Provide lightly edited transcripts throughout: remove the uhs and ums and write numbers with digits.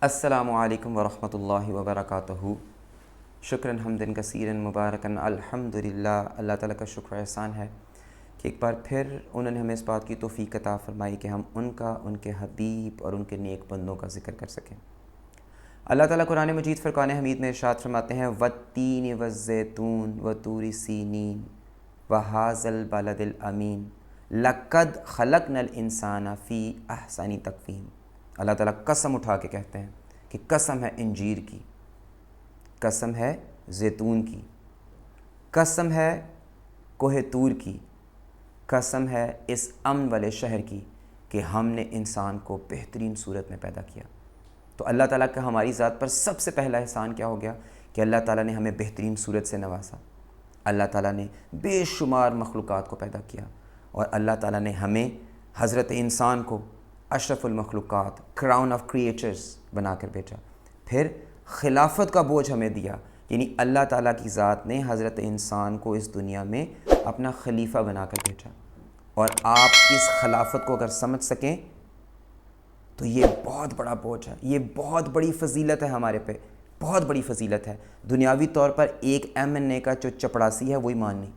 السلام علیکم ورحمۃ اللہ وبرکاتہ۔ شکراً حمدن کثیراً مبارکاً الحمدللہ۔ اللہ تعالیٰ کا شکر احسان ہے کہ ایک بار پھر انہوں نے ہمیں اس بات کی توفیق عطا فرمائی کہ ہم ان کے حبیب اور ان کے نیک بندوں کا ذکر کر سکیں۔ اللہ تعالیٰ قرآن مجید فرقان حمید میں ارشاد فرماتے ہیں والتین والزیتون وطور سینین وہذا البلد الامین لقد خلقنا الانسان فی احسن تقویم۔ اللہ تعالیٰ قسم اٹھا کے کہتے ہیں کہ قسم ہے انجیر کی، قسم ہے زیتون کی، قسم ہے کوہ طور کی، قسم ہے اس امن والے شہر کی کہ ہم نے انسان کو بہترین صورت میں پیدا کیا۔ تو اللہ تعالیٰ کا ہماری ذات پر سب سے پہلا احسان کیا ہو گیا کہ اللہ تعالیٰ نے ہمیں بہترین صورت سے نوازا۔ اللہ تعالیٰ نے بے شمار مخلوقات کو پیدا کیا اور اللہ تعالیٰ نے ہمیں حضرت انسان کو اشرف المخلوقات، کراؤن آف کریچرز بنا کر بھیجا۔ پھر خلافت کا بوجھ ہمیں دیا، یعنی اللہ تعالیٰ کی ذات نے حضرت انسان کو اس دنیا میں اپنا خلیفہ بنا کر بھیجا۔ اور آپ اس خلافت کو اگر سمجھ سکیں تو یہ بہت بڑا بوجھ ہے، یہ بہت بڑی فضیلت ہے ہمارے پہ، بہت بڑی فضیلت ہے۔ دنیاوی طور پر ایک M&A کا جو چپڑاسی ہے وہ ایمان نہیں۔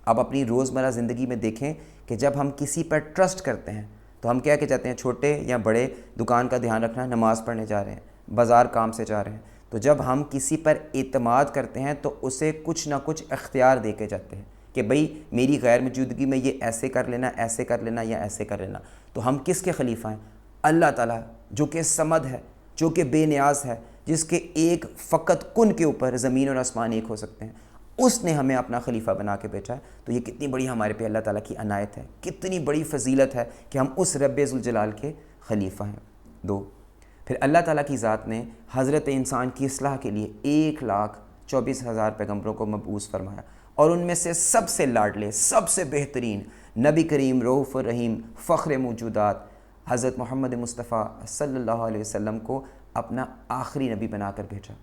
اب اپنی روزمرہ زندگی میں دیکھیں کہ جب ہم کسی پر ٹرسٹ کرتے ہیں تو ہم کیا کہ جاتے ہیں، چھوٹے یا بڑے، دکان کا دھیان رکھنا، نماز پڑھنے جا رہے ہیں، بازار کام سے جا رہے ہیں، تو جب ہم کسی پر اعتماد کرتے ہیں تو اسے کچھ نہ کچھ اختیار دے کے جاتے ہیں کہ بھئی میری غیر موجودگی میں یہ ایسے کر لینا، ایسے کر لینا یا ایسے کر لینا۔ تو ہم کس کے خلیفہ ہیں؟ اللہ تعالیٰ جو کہ صمد ہے، جو کہ بے نیاز ہے، جس کے ایک فقط کن کے اوپر زمین اور آسمان ایک ہو سکتے ہیں، اس نے ہمیں اپنا خلیفہ بنا کے بھیجا ہے۔ تو یہ کتنی بڑی ہمارے پہ اللہ تعالیٰ کی عنایت ہے، کتنی بڑی فضیلت ہے کہ ہم اس رب ذوالجلال کے خلیفہ ہیں۔ پھر اللہ تعالیٰ کی ذات نے حضرت انسان کی اصلاح کے لیے 1,24,000 پیغمبروں کو مبعوث فرمایا، اور ان میں سے سب سے لاڈلے، سب سے بہترین نبی کریم رؤوف الرحیم فخر موجودات حضرت محمد مصطفیٰ صلی اللہ علیہ وسلم کو اپنا آخری نبی بنا کر بھیجا۔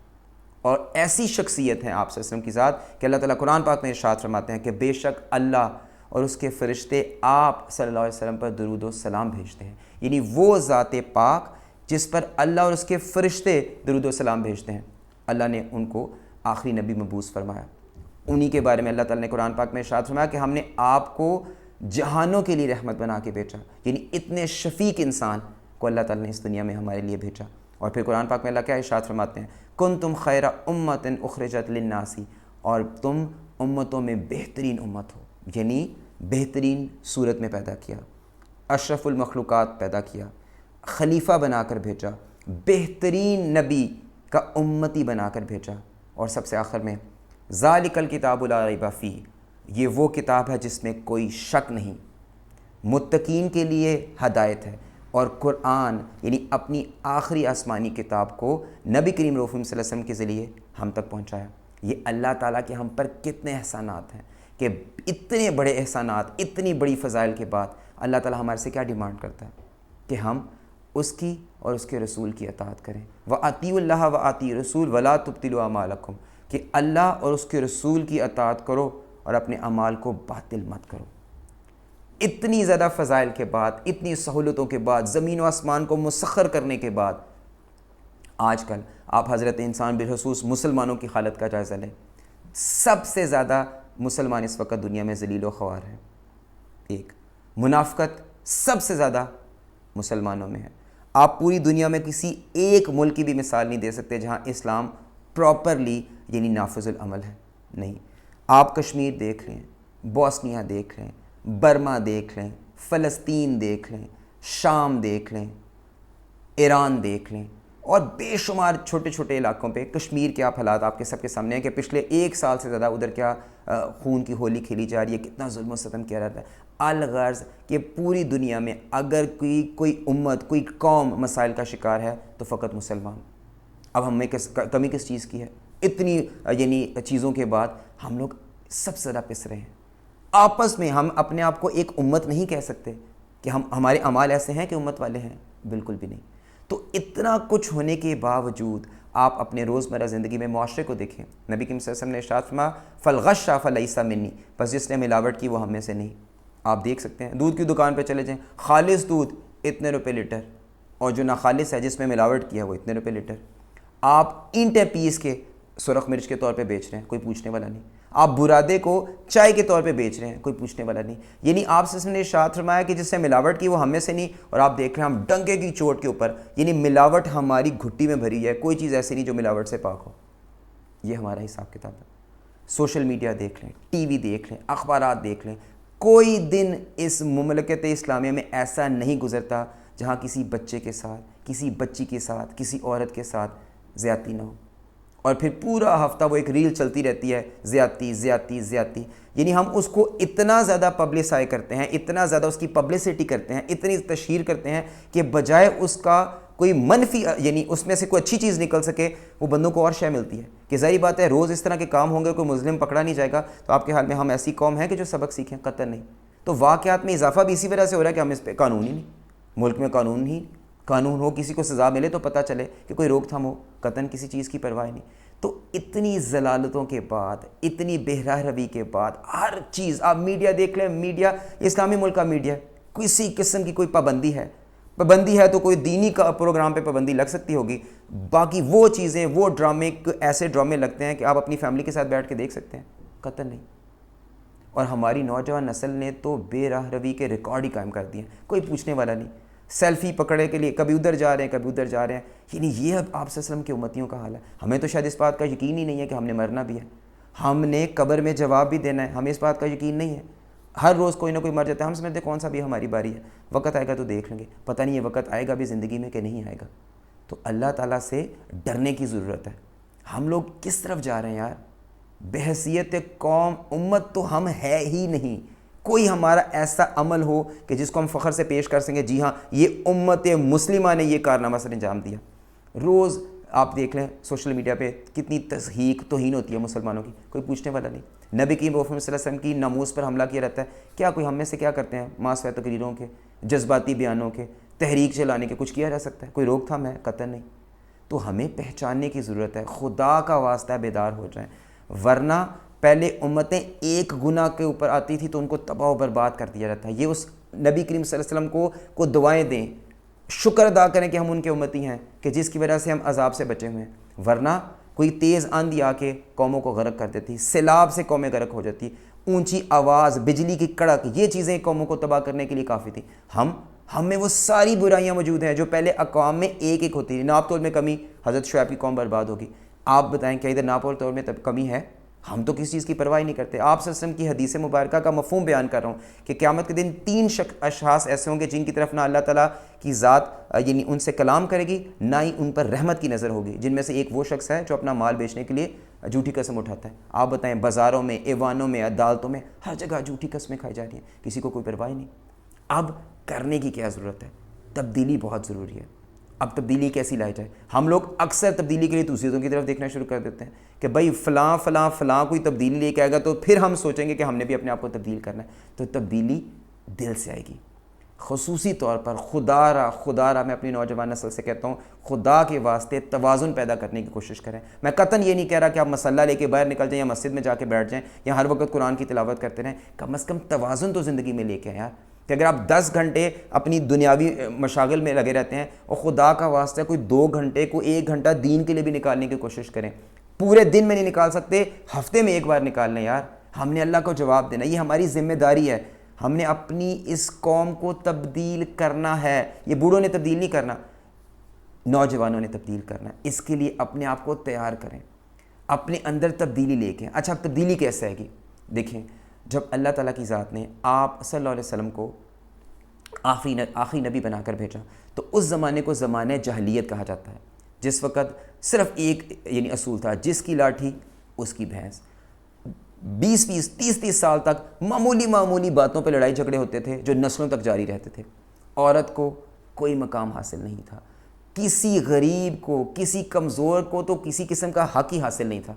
اور ایسی شخصیت ہے آپ صلی اللہ علیہ وسلم کی ذات کہ اللہ تعالیٰ قرآن پاک میں ارشاد فرماتے ہیں کہ بے شک اللہ اور اس کے فرشتے آپ صلی اللہ علیہ وسلم پر درود و سلام بھیجتے ہیں، یعنی وہ ذات پاک جس پر اللہ اور اس کے فرشتے درود و سلام بھیجتے ہیں، اللہ نے ان کو آخری نبی مبعوث فرمایا۔ انہی کے بارے میں اللہ تعالیٰ نے قرآن پاک میں ارشاد فرمایا کہ ہم نے آپ کو جہانوں کے لیے رحمت بنا کے بھیجا، یعنی اتنے شفیق انسان کو اللہ تعالیٰ نے اس دنیا میں ہمارے لیے بھیجا۔ اور پھر قرآن پاک میں اللہ کیا ارشاد فرماتے ہیں، کنتم خیر امۃ اخرجت للناس، اور تم امتوں میں بہترین امت ہو، یعنی بہترین صورت میں پیدا کیا، اشرف المخلوقات پیدا کیا، خلیفہ بنا کر بھیجا، بہترین نبی کا امتی بنا کر بھیجا، اور سب سے آخر میں ذالک الکتاب لا ریب فیہ، یہ وہ کتاب ہے جس میں کوئی شک نہیں، متقین کے لیے ہدایت ہے۔ اور قرآن یعنی اپنی آخری آسمانی کتاب کو نبی کریم رؤوف صلی اللہ علیہ وسلم کے ذریعے ہم تک پہنچایا۔ یہ اللہ تعالیٰ کے ہم پر کتنے احسانات ہیں کہ اتنے بڑے احسانات، اتنی بڑی فضائل کے بعد اللہ تعالیٰ ہمارے سے کیا ڈیمانڈ کرتا ہے کہ ہم اس کی اور اس کے رسول کی اطاعت کریں۔ وَأَطِیعُوا اللَّهَ وَأَطِیعُوا الرَّسُولَ وَلَا تُبْطِلُوا أَعْمَالَکُم، کہ اللہ اور اس کے رسول کی اطاعت کرو اور اپنے اعمال کو باطل مت کرو۔ اتنی زیادہ فضائل کے بعد، اتنی سہولتوں کے بعد، زمین و آسمان کو مسخر کرنے کے بعد، آج کل آپ حضرت انسان بالخصوص مسلمانوں کی حالت کا جائزہ لیں۔ سب سے زیادہ مسلمان اس وقت دنیا میں ذلیل و خوار ہیں۔ ایک منافقت سب سے زیادہ مسلمانوں میں ہے۔ آپ پوری دنیا میں کسی ایک ملک کی بھی مثال نہیں دے سکتے جہاں اسلام پراپرلی یعنی نافذ العمل ہے، نہیں۔ آپ کشمیر دیکھ لیں، بوسنیا دیکھ لیں، برما دیکھ لیں، فلسطین دیکھ لیں، شام دیکھ لیں، ایران دیکھ لیں، اور بے شمار چھوٹے چھوٹے علاقوں پہ کشمیر کے آپ حالات آپ کے سب کے سامنے ہیں کہ پچھلے 1 سال سے زیادہ ادھر کیا خون کی ہولی کھیلی جا رہی ہے، کتنا ظلم و ستم کیا رہتا ہے۔ الغرض کہ پوری دنیا میں اگر کوئی امت، کوئی قوم مسائل کا شکار ہے تو فقط مسلمان۔ اب ہمیں کمی کس چیز کی ہے؟ اتنی یعنی چیزوں کے بعد ہم لوگ سب سے زیادہ پس رہے ہیں۔ آپس میں ہم اپنے آپ کو ایک امت نہیں کہہ سکتے کہ ہمارے اعمال ایسے ہیں کہ امت والے ہیں، بالکل بھی نہیں۔ تو اتنا کچھ ہونے کے باوجود آپ اپنے روزمرہ زندگی میں معاشرے کو دیکھیں، نبی کریم صلی اللہ علیہ وسلم نے ارشاد فرمایا فالغش فلیس منی، بس جس نے ملاوٹ کی وہ ہم میں سے نہیں۔ آپ دیکھ سکتے ہیں، دودھ کی دکان پہ چلے جائیں، خالص دودھ اتنے روپے لیٹر، اور جو ناخالص ہے جس میں ملاوٹ کیا ہے وہ اتنے روپے لیٹر. آپ اینٹیں پیس کے سرخ مرچ کے طور پہ بیچ رہے ہیں, کوئی پوچھنے والا نہیں. آپ برادے کو چائے کے طور پہ بیچ رہے ہیں, کوئی پوچھنے والا نہیں. یعنی آپ سے نے ارشاد فرمایا کہ جس سے ملاوٹ کی وہ ہم میں سے نہیں, اور آپ دیکھ رہے ہیں ہم ڈنکے کی چوٹ کے اوپر, یعنی ملاوٹ ہماری گھٹی میں بھری ہے, کوئی چیز ایسی نہیں جو ملاوٹ سے پاک ہو. یہ ہمارا حساب کتاب ہے. سوشل میڈیا دیکھ لیں, ٹی وی دیکھ لیں, اخبارات دیکھ لیں, کوئی دن اس مملکت اسلامیہ میں ایسا نہیں گزرتا جہاں کسی بچے کے ساتھ, کسی بچی کے ساتھ, کسی عورت کے ساتھ زیادتی نہ ہو. اور پھر پورا ہفتہ وہ ایک ریل چلتی رہتی ہے, زیادتی زیادتی زیادتی. یعنی ہم اس کو اتنا زیادہ پبلسائی کرتے ہیں, اتنا زیادہ اس کی پبلسٹی کرتے ہیں, اتنی تشہیر کرتے ہیں کہ بجائے اس کا کوئی منفی, یعنی اس میں سے کوئی اچھی چیز نکل سکے, وہ بندوں کو اور شے ملتی ہے. کہ ظاہری بات ہے روز اس طرح کے کام ہوں گے, کوئی مظلم پکڑا نہیں جائے گا, تو آپ کے حال میں ہم ایسی قوم ہیں کہ جو سبق سیکھیں, قطع نہیں. تو واقعات میں اضافہ بھی اسی وجہ سے ہو رہا ہے کہ ہم اس پہ قانون ہی نہیں, ملک میں قانون ہو, کسی کو سزا ملے تو پتہ چلے کہ کوئی روک تھام ہو, قطعاً کسی چیز کی پرواہ نہیں. تو اتنی ضلالتوں کے بعد, اتنی بہراہ روی کے بعد, ہر چیز آپ میڈیا دیکھ لیں, میڈیا اسلامی ملک کا میڈیا, کسی قسم کی کوئی پابندی ہے تو کوئی دینی کا پروگرام پہ پابندی لگ سکتی ہوگی, باقی وہ چیزیں, وہ ڈرامے, ایسے ڈرامے لگتے ہیں کہ آپ اپنی فیملی کے ساتھ بیٹھ کے دیکھ سکتے ہیں, قطع نہیں. اور ہماری نوجوان نسل نے تو بے راہ روی کے ریکارڈ ہی قائم کر دیے ہیں, کوئی پوچھنے والا نہیں. سیلفی پکڑے کے لیے کبھی ادھر جا رہے ہیں, کبھی ادھر جا رہے ہیں. یعنی یہ اب آپ صلی اللہ علیہ وسلم کے امتیوں کا حال ہے. ہمیں تو شاید اس بات کا یقین ہی نہیں ہے کہ ہم نے مرنا بھی ہے, ہم نے قبر میں جواب بھی دینا ہے, ہمیں اس بات کا یقین نہیں ہے. ہر روز کوئی نہ کوئی مر جاتا ہے, ہم سمجھتے ہیں کون سا بھی ہماری باری ہے, وقت آئے گا تو دیکھ لیں گے. پتہ نہیں یہ وقت آئے گا بھی زندگی میں کہ نہیں آئے گا. تو اللہ تعالیٰ سے ڈرنے کی ضرورت ہے. ہم لوگ کس طرف جا رہے ہیں یار؟ بحیثیت قوم امت تو ہم ہے ہی نہیں. کوئی ہمارا ایسا عمل ہو کہ جس کو ہم فخر سے پیش کر سکیں جی ہاں یہ امت مسلمہ نے یہ کارنامہ سر انجام دیا. روز آپ دیکھ لیں سوشل میڈیا پہ کتنی تضحیک توہین ہوتی ہے مسلمانوں کی, کوئی پوچھنے والا نہیں. نبی کی محمد صلی اللہ علیہ وسلم کی ناموس پر حملہ کیا رہتا ہے, کیا کوئی ہم میں سے کیا کرتے ہیں ماسوہ تقریروں کے, جذباتی بیانوں کے, تحریک چلانے کے, کچھ کیا جا سکتا ہے؟ کوئی روک تھام ہے؟ قطع نہیں. تو ہمیں پہچاننے کی ضرورت ہے, خدا کا واسطہ بیدار ہو جائیں, ورنہ پہلے امتیں ایک گناہ کے اوپر آتی تھی تو ان کو تباہ و برباد کر دیا جاتا ہے. یہ اس نبی کریم صلی اللہ علیہ وسلم کو دعائیں دیں, شکر ادا کریں کہ ہم ان کے امتی ہیں کہ جس کی وجہ سے ہم عذاب سے بچے ہوئے ہیں. ورنہ کوئی تیز آندھی آ کے قوموں کو غرق کر دیتی, سیلاب سے قومیں غرق ہو جاتی, اونچی آواز, بجلی کی کڑک, یہ چیزیں قوموں کو تباہ کرنے کے لیے کافی تھیں. ہم میں وہ ساری برائیاں موجود ہیں جو پہلے اقوام میں ایک ایک ہوتی تھی. ناپ تول میں کمی, حضرت شعیب کی قوم برباد ہوگی. آپ بتائیں کیا ادھر ناپ تول میں تب کمی ہے؟ ہم تو کسی چیز کی پرواہ نہیں کرتے. آپ صلی اللہ علیہ وسلم کی حدیث مبارکہ کا مفہوم بیان کر رہا ہوں کہ قیامت کے دن 3 اشخاص ایسے ہوں گے جن کی طرف نہ اللہ تعالیٰ کی ذات یعنی ان سے کلام کرے گی, نہ ہی ان پر رحمت کی نظر ہوگی. جن میں سے ایک وہ شخص ہے جو اپنا مال بیچنے کے لیے جھوٹی قسم اٹھاتا ہے. آپ بتائیں بازاروں میں, ایوانوں میں, عدالتوں میں, ہر جگہ جھوٹی قسمیں کھائی جا رہی ہیں, کسی کو کوئی پرواہ نہیں. اب کرنے کی کیا ضرورت ہے؟ تبدیلی بہت ضروری ہے. اب تبدیلی کیسی لائی جائے؟ ہم لوگ اکثر تبدیلی کے لیے دوسروں کی طرف دیکھنا شروع کر دیتے ہیں کہ بھائی فلاں کوئی تبدیلی لے کے آئے گا تو پھر ہم سوچیں گے کہ ہم نے بھی اپنے آپ کو تبدیل کرنا ہے. تو تبدیلی دل سے آئے گی. خصوصی طور پر خدا را میں اپنی نوجوان نسل سے کہتا ہوں, خدا کے واسطے توازن پیدا کرنے کی کوشش کریں. میں قطعاً یہ نہیں کہہ رہا کہ آپ مسلح لے کے باہر نکل جائیں یا مسجد میں جا کے بیٹھ جائیں یا ہر وقت قرآن کی تلاوت کرتے رہیں. کم از کم توازن تو زندگی میں لے کے آئیں یار. کہ اگر آپ 10 گھنٹے اپنی دنیاوی مشاغل میں لگے رہتے ہیں اور خدا کا واسطہ کوئی 2 گھنٹے کو 1 گھنٹہ دین کے لیے بھی نکالنے کی کوشش کریں. پورے دن میں نہیں نکال سکتے, ہفتے میں 1 بار نکال لیں یار. ہم نے اللہ کو جواب دینا, یہ ہماری ذمہ داری ہے. ہم نے اپنی اس قوم کو تبدیل کرنا ہے. یہ بوڑھوں نے تبدیل نہیں کرنا, نوجوانوں نے تبدیل کرنا ہے. اس کے لیے اپنے آپ کو تیار کریں, اپنے اندر تبدیلی لے کے. اچھا اب تبدیلی کیسے آئے گی؟ دیکھیں, جب اللہ تعالیٰ کی ذات نے آپ صلی اللہ علیہ وسلم کو آخری نبی بنا کر بھیجا تو اس زمانے کو زمانہ جاہلیت کہا جاتا ہے, جس وقت صرف ایک یعنی اصول تھا, جس کی لاٹھی اس کی بھینس. 20 30 سال تک معمولی باتوں پہ لڑائی جھگڑے ہوتے تھے جو نسلوں تک جاری رہتے تھے. عورت کو کوئی مقام حاصل نہیں تھا, کسی غریب کو, کسی کمزور کو تو کسی قسم کا حق ہی حاصل نہیں تھا.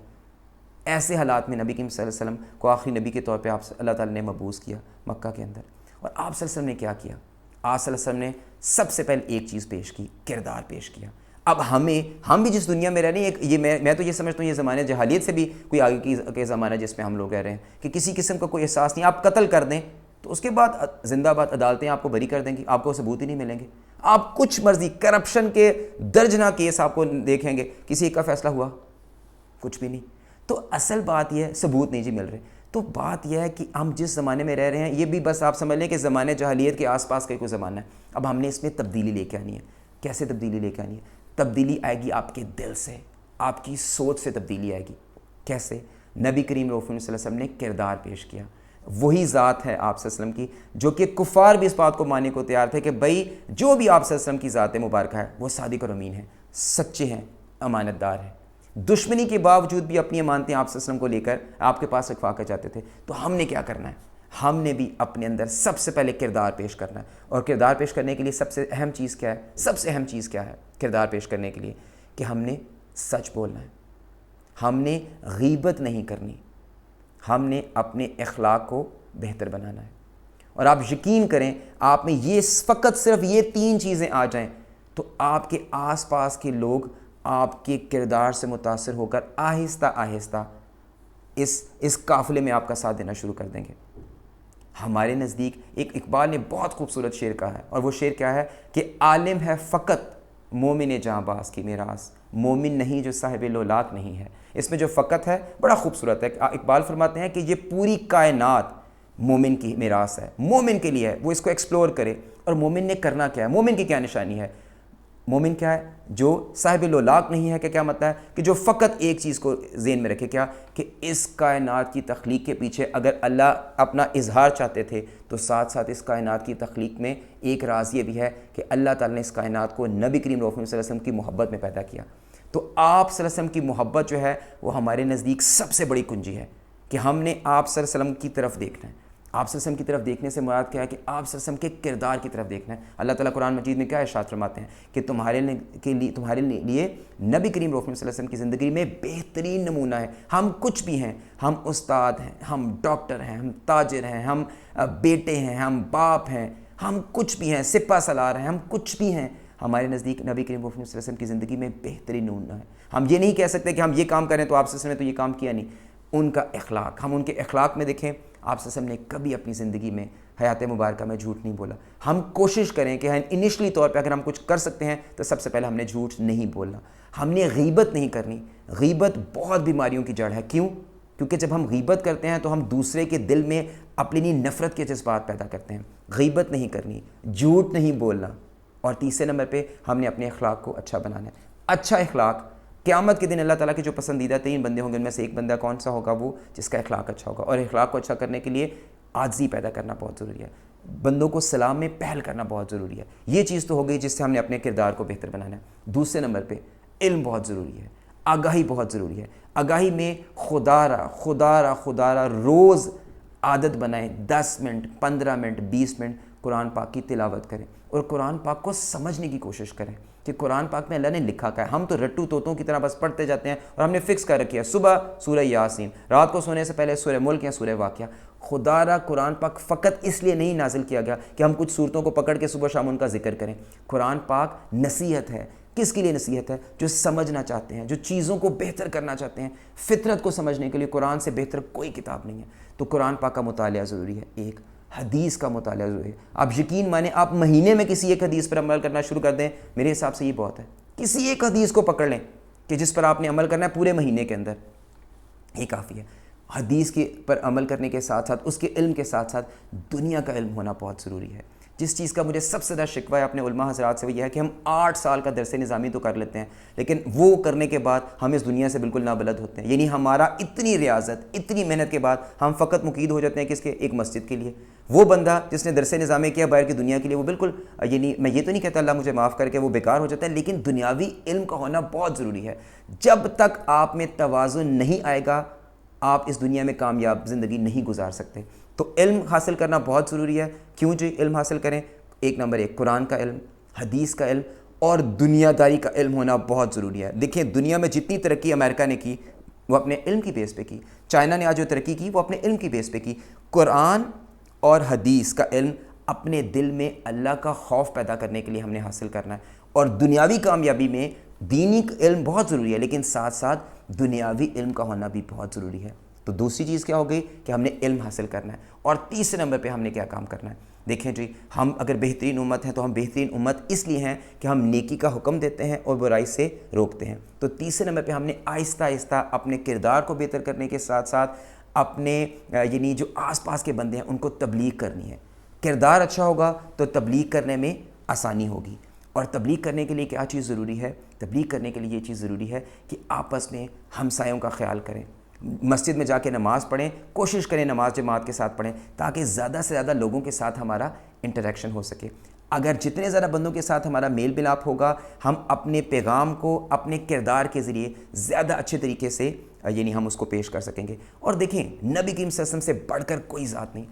ایسے حالات میں نبی کریم صلی اللہ علیہ وسلم کو آخری نبی کے طور پہ آپ اللہ تعالیٰ نے مبعوث کیا مکہ کے اندر. اور آپ صلی اللہ علیہ وسلم نے کیا کیا؟ آپ صلی اللہ علیہ وسلم نے سب سے پہلے ایک چیز پیش کی, کردار پیش کیا. اب ہم بھی جس دنیا میں رہ رہے ہیں, یہ میں تو یہ سمجھتا ہوں یہ زمانہ جہالیت سے بھی کوئی آگے کے زمانہ جس میں ہم لوگ رہ رہے ہیں کہ کسی قسم کا کوئی احساس نہیں. آپ قتل کر دیں, تو اس کے بعد زندہ باد عدالتیں آپ کو بری کر دیں گی, آپ کو ثبوت ہی نہیں ملیں گے. آپ کچھ مرضی کرپشن کے درجنہ کیس آپ کو دیکھیں گے, کسی کا فیصلہ ہوا؟ کچھ بھی نہیں. تو اصل بات یہ ہے ثبوت نہیں جی مل رہے. تو بات یہ ہے کہ ہم جس زمانے میں رہ رہے ہیں یہ بھی بس آپ سمجھ لیں کہ زمانے جاہلیت کے آس پاس کا کوئی زمانہ ہے. اب ہم نے اس میں تبدیلی لے کے آنی ہے. کیسے تبدیلی لے کے آنی ہے؟ تبدیلی آئے گی آپ کے دل سے, آپ کی سوچ سے تبدیلی آئے گی. کیسے؟ نبی کریم صلی اللہ علیہ وسلم نے کردار پیش کیا. وہی ذات ہے آپ صلی اللہ علیہ وسلم کی جو کہ کفار بھی اس بات کو ماننے کو تیار تھے کہ بھائی جو بھی آپ صلی اللہ علیہ وسلم کی ذات مبارکہ ہے وہ صادق اور امین ہے, سچے ہیں, امانت دار ہیں. دشمنی کے باوجود بھی اپنی امانتیں آپ صلی اللہ علیہ وسلم کو لے کر آپ کے پاس رکھوا کر جاتے تھے. تو ہم نے کیا کرنا ہے؟ ہم نے بھی اپنے اندر سب سے پہلے کردار پیش کرنا ہے. اور کردار پیش کرنے کے لیے سب سے اہم چیز کیا ہے؟ سب سے اہم چیز کیا ہے کردار پیش کرنے کے لیے؟ کہ ہم نے سچ بولنا ہے, ہم نے غیبت نہیں کرنی, ہم نے اپنے اخلاق کو بہتر بنانا ہے. اور آپ یقین کریں آپ میں یہ فقط صرف یہ 3 چیزیں آ جائیں تو آپ کے آس پاس کے لوگ آپ کے کردار سے متاثر ہو کر آہستہ آہستہ اس قافلے میں آپ کا ساتھ دینا شروع کر دیں گے. ہمارے نزدیک ایک اقبال نے بہت خوبصورت شعر کہا ہے, اور وہ شعر کیا ہے کہ عالم ہے فقط مومن جاں باز کی میراث, مومن نہیں جو صاحب لولاک نہیں ہے. اس میں جو فقط ہے بڑا خوبصورت ہے. اقبال فرماتے ہیں کہ یہ پوری کائنات مومن کی میراث ہے, مومن کے لیے ہے, وہ اس کو ایکسپلور کرے. اور مومن نے کرنا کیا ہے؟ مومن کی کیا نشانی ہے؟ مومن کیا ہے؟ جو صاحب لولاک نہیں ہے. کہ کیا مطلب ہے؟ کہ جو فقط ایک چیز کو ذہن میں رکھے, کیا کہ اس کائنات کی تخلیق کے پیچھے اگر اللہ اپنا اظہار چاہتے تھے تو ساتھ ساتھ اس کائنات کی تخلیق میں ایک راز یہ بھی ہے کہ اللہ تعالیٰ نے اس کائنات کو نبی کریم صلی اللہ علیہ وسلم کی محبت میں پیدا کیا. تو آپ صلی اللہ علیہ وسلم کی محبت جو ہے وہ ہمارے نزدیک سب سے بڑی کنجی ہے کہ ہم نے آپ صلی اللہ علیہ وسلم کی طرف دیکھنا ہے. آپ صلی اللہ علیہ وسلم کی طرف دیکھنے سے مراد کیا ہے؟ کہ آپ صلی اللہ علیہ وسلم کے کردار کی طرف دیکھنا ہے. اللہ تعالیٰ قرآن مجید میں کیا ارشاد فرماتے ہیں کہ تمہارے لیے نبی کریم صلی اللہ علیہ وسلم کی زندگی میں بہترین نمونہ ہے. ہم کچھ بھی ہیں, ہم استاد ہیں, ہم ڈاکٹر ہیں, ہم تاجر ہیں, ہم بیٹے ہیں, ہم باپ ہیں, ہم کچھ بھی ہیں, سپہ سالار ہیں, ہم کچھ بھی ہیں. ہمارے نزدیک نبی کریم صلی اللہ علیہ وسلم کی زندگی میں بہترین نمونہ ہے. ہم یہ نہیں کہہ سکتے کہ ہم یہ کام کریں تو آپ صلی اللہ علیہ وسلم نے تو یہ کام کیا نہیں. ان کا اخلاق, ہم ان کے اخلاق میں دیکھیں آپ صلی اللہ علیہ وسلم نے کبھی اپنی زندگی میں حیات مبارکہ میں جھوٹ نہیں بولا. ہم کوشش کریں کہ انیشلی طور پہ اگر ہم کچھ کر سکتے ہیں تو سب سے پہلے ہم نے جھوٹ نہیں بولنا. ہم نے غیبت نہیں کرنی. غیبت بہت بیماریوں کی جڑ ہے. کیوں؟ کیونکہ جب ہم غیبت کرتے ہیں تو ہم دوسرے کے دل میں اپنی نفرت کے جذبات پیدا کرتے ہیں. غیبت نہیں کرنی, جھوٹ نہیں بولنا. اور تیسرے نمبر پہ ہم نے اپنے اخلاق کو اچھا بنانا ہے. اچھا اخلاق قیامت کے دن اللہ تعالیٰ کے جو پسندیدہ 3 بندے ہوں گے ان میں سے ایک بندہ کون سا ہوگا؟ وہ جس کا اخلاق اچھا ہوگا. اور اخلاق کو اچھا کرنے کے لیے عاجزی پیدا کرنا بہت ضروری ہے. بندوں کو سلام میں پہل کرنا بہت ضروری ہے. یہ چیز تو ہو گئی جس سے ہم نے اپنے کردار کو بہتر بنانا ہے. دوسرے نمبر پہ علم بہت ضروری ہے, آگاہی بہت ضروری ہے. آگاہی میں خدا را روز عادت بنائیں 10 منٹ 15 منٹ 20 منٹ قرآن پاک کی تلاوت کریں اور قرآن پاک کو سمجھنے کی کوشش کریں کہ قرآن پاک میں اللہ نے لکھا کیا ہے. ہم تو رٹو طوطوں کی طرح بس پڑھتے جاتے ہیں اور ہم نے فکس کر رکھی ہے صبح سورہ یاسین, رات کو سونے سے پہلے سورہ ملک یا سورہ واقعہ. خدا را قرآن پاک فقط اس لیے نہیں نازل کیا گیا کہ ہم کچھ صورتوں کو پکڑ کے صبح شام ان کا ذکر کریں. قرآن پاک نصیحت ہے. کس کے لیے نصیحت ہے؟ جو سمجھنا چاہتے ہیں, جو چیزوں کو بہتر کرنا چاہتے ہیں. فطرت کو سمجھنے کے لیے قرآن سے بہتر کوئی کتاب نہیں ہے. تو قرآن پاک کا مطالعہ ضروری ہے. ایک حدیث کا مطالعہ ضروری ہے. آپ یقین مانیں آپ مہینے میں کسی ایک حدیث پر عمل کرنا شروع کر دیں, میرے حساب سے یہ بہت ہے. کسی ایک حدیث کو پکڑ لیں کہ جس پر آپ نے عمل کرنا ہے پورے مہینے کے اندر, یہ کافی ہے. حدیث کے پر عمل کرنے کے ساتھ ساتھ اس کے علم کے ساتھ ساتھ دنیا کا علم ہونا بہت ضروری ہے. جس چیز کا مجھے سب سے زیادہ شکوہ ہے اپنے علماء حضرات سے وہ یہ ہے کہ ہم 8 سال کا درس نظامی تو کر لیتے ہیں لیکن وہ کرنے کے بعد ہم اس دنیا سے بالکل نابلد ہوتے ہیں. یعنی ہمارا اتنی ریاضت اتنی محنت کے بعد ہم فقط مقید ہو جاتے ہیں کس کے؟ ایک مسجد کے لیے. وہ بندہ جس نے درس نظامی کیا باہر کی دنیا کے لیے وہ بالکل, یعنی میں یہ تو نہیں کہتا اللہ مجھے معاف کر کے وہ بیکار ہو جاتا ہے, لیکن دنیاوی علم کا ہونا بہت ضروری ہے. جب تک آپ میں توازن نہیں آئے گا آپ اس دنیا میں کامیاب زندگی نہیں گزار سکتے. تو علم حاصل کرنا بہت ضروری ہے. کیوں جی علم حاصل کریں؟ ایک نمبر 1 قرآن کا علم, حدیث کا علم اور دنیا داری کا علم ہونا بہت ضروری ہے. دیکھیں دنیا میں جتنی ترقی امریکہ نے کی وہ اپنے علم کی بیس پہ کی. چائنا نے آج جو ترقی کی وہ اپنے علم کی بیس پہ کی. قرآن اور حدیث کا علم اپنے دل میں اللہ کا خوف پیدا کرنے کے لیے ہم نے حاصل کرنا ہے. اور دنیاوی کامیابی میں دینی علم بہت ضروری ہے لیکن ساتھ ساتھ دنیاوی علم کا ہونا بھی بہت ضروری ہے. تو دوسری چیز کیا ہو گئی کہ ہم نے علم حاصل کرنا ہے. اور تیسرے نمبر پہ ہم نے کیا کام کرنا ہے؟ دیکھیں جی، ہم اگر بہترین امت ہیں تو ہم بہترین امت اس لیے ہیں کہ ہم نیکی کا حکم دیتے ہیں اور برائی سے روکتے ہیں. تو تیسرے نمبر پہ ہم نے آہستہ آہستہ اپنے کردار کو بہتر کرنے کے ساتھ ساتھ اپنے یعنی جو آس پاس کے بندے ہیں ان کو تبلیغ کرنی ہے. کردار اچھا ہوگا تو تبلیغ کرنے میں آسانی ہوگی. اور تبلیغ کرنے کے لیے کیا چیز ضروری ہے؟ تبلیغ کرنے کے لیے یہ چیز ضروری ہے کہ آپس میں ہمسایوں کا خیال کریں، مسجد میں جا کے نماز پڑھیں، کوشش کریں نماز جماعت کے ساتھ پڑھیں تاکہ زیادہ سے زیادہ لوگوں کے ساتھ ہمارا انٹریکشن ہو سکے. اگر جتنے زیادہ بندوں کے ساتھ ہمارا میل ملاپ ہوگا، ہم اپنے پیغام کو اپنے کردار کے ذریعے زیادہ اچھے طریقے سے یعنی ہم اس کو پیش کر سکیں گے. اور دیکھیں، نبی کریم صلی اللہ علیہ وسلم سے بڑھ کر کوئی ذات نہیں.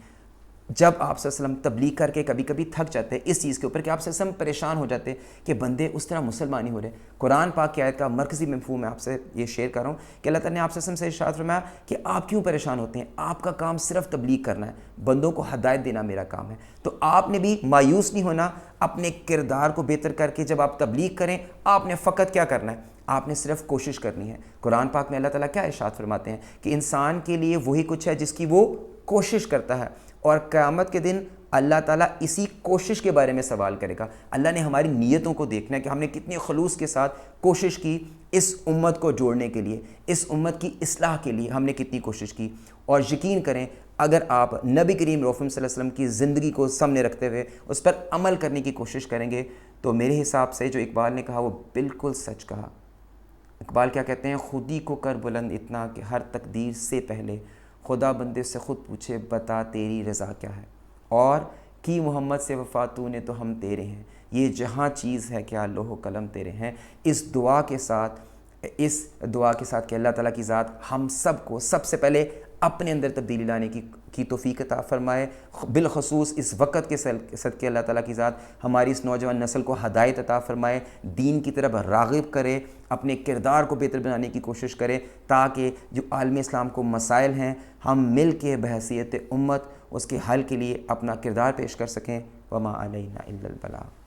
جب آپ صلی اللہ علیہ وسلم تبلیغ کر کے کبھی کبھی تھک جاتے ہیں اس چیز کے اوپر کہ آپ صلی اللہ علیہ وسلم پریشان ہو جاتے ہیں کہ بندے اس طرح مسلمان ہی ہو رہے. قرآن پاک کی آیت کا مرکزی مفہوم میں آپ سے یہ شیئر کر رہا ہوں کہ اللہ تعالیٰ نے آپ صلی اللہ علیہ وسلم سے ارشاد فرمایا کہ آپ کیوں پریشان ہوتے ہیں؟ آپ کا کام صرف تبلیغ کرنا ہے، بندوں کو ہدایت دینا میرا کام ہے. تو آپ نے بھی مایوس نہیں ہونا، اپنے کردار کو بہتر کر کے جب آپ تبلیغ کریں آپ نے فقط کیا کرنا ہے؟ آپ نے صرف کوشش کرنی ہے. قرآن پاک میں اللہ تعالیٰ کیا ارشاد فرماتے ہیں کہ انسان کے لیے وہی کچھ ہے جس کی وہ کوشش کرتا ہے، اور قیامت کے دن اللہ تعالیٰ اسی کوشش کے بارے میں سوال کرے گا. اللہ نے ہماری نیتوں کو دیکھنا ہے کہ ہم نے کتنے خلوص کے ساتھ کوشش کی اس امت کو جوڑنے کے لیے، اس امت کی اصلاح کے لیے ہم نے کتنی کوشش کی. اور یقین کریں اگر آپ نبی کریم صلی اللہ علیہ وسلم کی زندگی کو سامنے رکھتے ہوئے اس پر عمل کرنے کی کوشش کریں گے تو میرے حساب سے جو اقبال نے کہا وہ بالکل سچ کہا. اقبال کیا کہتے ہیں؟ خودی کو کر بلند اتنا کہ ہر تقدیر سے پہلے خدا بندے سے خود پوچھے بتا تیری رضا کیا ہے، اور کی محمد سے وفا تو نے تو ہم تیرے ہیں، یہ جہاں چیز ہے کیا لوح و قلم تیرے ہیں. اس دعا کے ساتھ کہ اللہ تعالیٰ کی ذات ہم سب کو سب سے پہلے اپنے اندر تبدیلی لانے کی توفیق عطا فرمائے. بالخصوص اس وقت کے صدقے اللہ تعالیٰ کی ذات ہماری اس نوجوان نسل کو ہدایت عطا فرمائے، دین کی طرف راغب کرے، اپنے کردار کو بہتر بنانے کی کوشش کرے تاکہ جو عالم اسلام کو مسائل ہیں ہم مل کے بحیثیت امت اس کے حل کے لیے اپنا کردار پیش کر سکیں. وما علینا الا البلاغ.